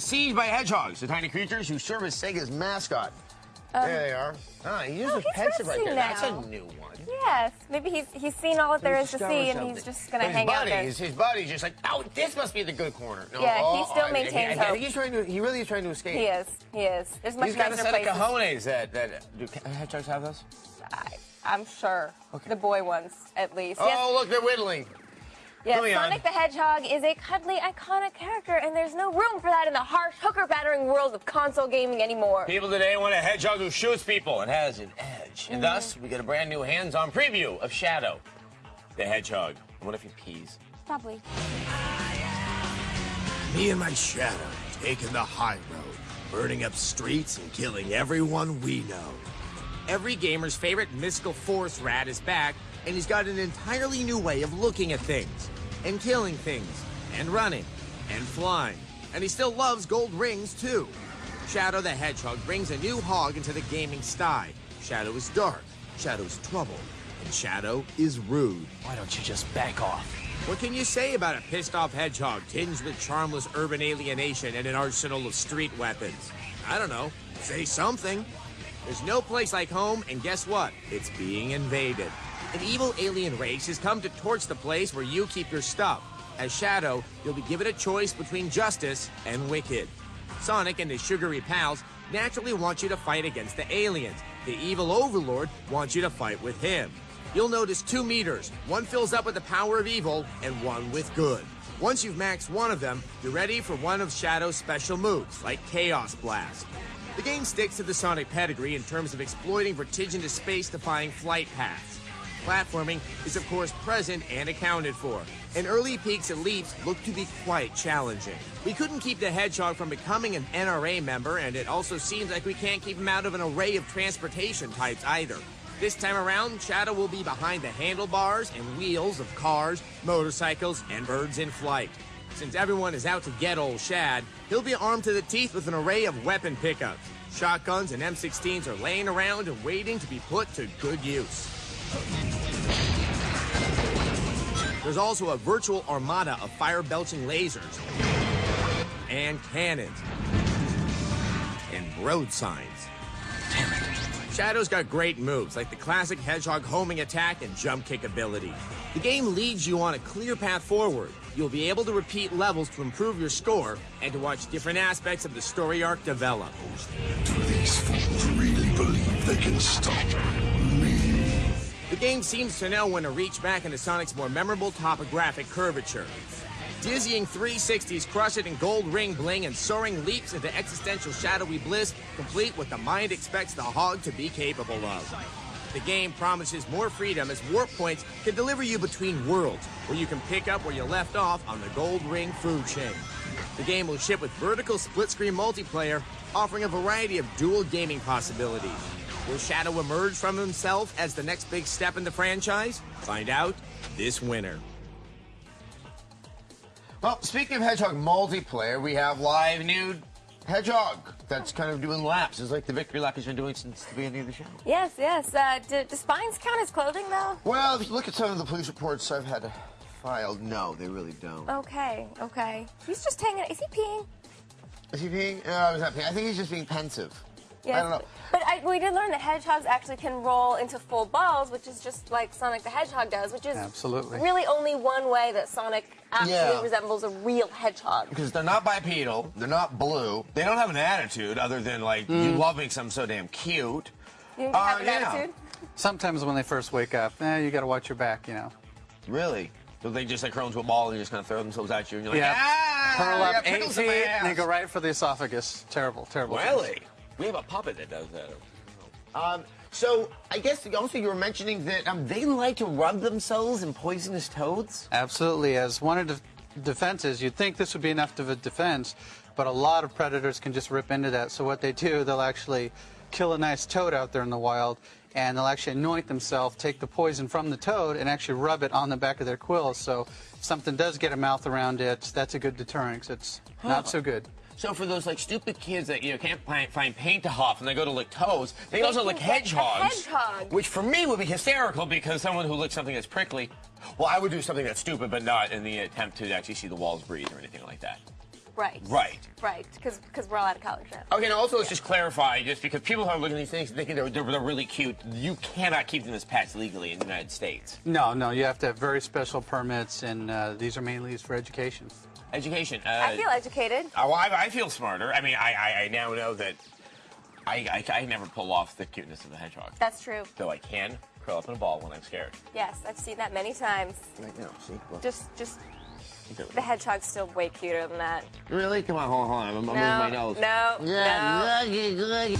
besieged by hedgehogs, the tiny creatures who serve as Sega's mascot. There they are. Ah, he uses pensive right there. Now. That's a new one. Yes, maybe he's seen all that there is to see, and he's just going to hang out there. His buddy's just like, oh, this must be the good corner. No, yeah, he still maintains hope. I think he's trying to. He really is trying to escape. He is. There's much he's got a nicer set places. of cojones that do hedgehogs have those? I'm sure. Okay. The boy ones, at least. Oh, yes. look, they're whittling. Yes, Sonic the Hedgehog is a cuddly, iconic character, and there's no room for that in the harsh, hooker-battering world of console gaming anymore. People today want a hedgehog who shoots people and has an edge. And thus, we get a brand new hands-on preview of Shadow the Hedgehog. What if he pees? Probably. Me and my Shadow taking the high road, burning up streets and killing everyone we know. Every gamer's favorite mystical force rat is back, and he's got an entirely new way of looking at things, and killing things, and running, and flying. And he still loves gold rings, too. Shadow the Hedgehog brings a new hog into the gaming sty. Shadow is dark, Shadow is trouble, and Shadow is rude. Why don't you just back off? What can you say about a pissed-off hedgehog tinged with charmless urban alienation and an arsenal of street weapons? I don't know. Say something. There's no place like home, and guess what? It's being invaded. An evil alien race has come to torch the place where you keep your stuff. As Shadow, you'll be given a choice between justice and wicked. Sonic and his sugary pals naturally want you to fight against the aliens. The evil overlord wants you to fight with him. You'll notice 2 meters. One fills up with the power of evil, and one with good. Once you've maxed one of them, you're ready for one of Shadow's special moves, like Chaos Blast. The game sticks to the Sonic pedigree in terms of exploiting vertiginous space-defying flight paths. Platforming is, of course, present and accounted for, and early peaks and leaps look to be quite challenging. We couldn't keep the Hedgehog from becoming an NRA member, and it also seems like we can't keep him out of an array of transportation types either. This time around, Shadow will be behind the handlebars and wheels of cars, motorcycles, and birds in flight. Since everyone is out to get old Shad, he'll be armed to the teeth with an array of weapon pickups. Shotguns and M16s are laying around and waiting to be put to good use. There's also a virtual armada of fire-belching lasers and cannons and road signs. Damn it. Shadow's got great moves, like the classic Hedgehog homing attack and jump kick ability. The game leads you on a clear path forward. You'll be able to repeat levels to improve your score and to watch different aspects of the story arc develop. Do these fools really believe they can stop me? The game seems to know when to reach back into Sonic's more memorable topographic curvature. Dizzying 360s crush it in gold ring bling and soaring leaps into existential shadowy bliss, complete what the mind expects the hog to be capable of. The game promises more freedom as warp points can deliver you between worlds, where you can pick up where you left off on the gold ring food chain. The game will ship with vertical split-screen multiplayer, offering a variety of dual gaming possibilities. Will Shadow emerge from himself as the next big step in the franchise? Find out this winter. Well, speaking of Hedgehog multiplayer, we have live nude Hedgehog that's kind of doing laps. It's like the victory lap he's been doing since the beginning of the show. Yes. Do spines count as clothing, though? Well, if you look at some of the police reports I've had filed, no, they really don't. Okay. He's just hanging. Is he peeing? Is he peeing? No, he's not peeing. I think he's just being pensive. Yes, I don't know. But we did learn that hedgehogs actually can roll into full balls, which is just like Sonic the Hedgehog does, which is really only one way that Sonic actually resembles a real hedgehog. Because they're not bipedal, they're not blue, they don't have an attitude other than, like, you love me because I'm so damn cute. You have an attitude? Sometimes when they first wake up, you got to watch your back, you know. Really? So they just like curl into a ball and just kind of throw themselves at you, and you're like, curl up 8 pickles in feet, my ass. and they go right for the esophagus. Terrible. Really? We have a puppet that does that. So I guess also you were mentioning that they like to rub themselves in poisonous toads? Absolutely. As one of the defenses, you'd think this would be enough of a defense, but a lot of predators can just rip into that. So what they do, they'll actually kill a nice toad out there in the wild, and they'll actually anoint themselves, take the poison from the toad, and actually rub it on the back of their quills. So if something does get a mouth around it, that's a good deterrent, 'cause it's not so good. So for those like stupid kids that can't find paint to huff and they go to lick toes, they also lick hedgehogs. Which for me would be hysterical because someone who licks something that's prickly, well, I would do something that's stupid but not in the attempt to actually see the walls breathe or anything like that. Right. Right. Right, because we're all out of college now. Okay, and also let's just clarify, just because people are looking at these things thinking they're really cute, you cannot keep them as pets legally in the United States. No, you have to have very special permits, and these are mainly used for education. Education. I feel educated. Oh, I feel smarter. I mean, I now know that I never pull off the cuteness of the hedgehog. That's true. Though I can curl up in a ball when I'm scared. Yes, I've seen that many times. Right now, see? Look. Just the hedgehog's still way cuter than that. Really? Come on, hold on. I'm moving my nose. No, Yeah, no. look.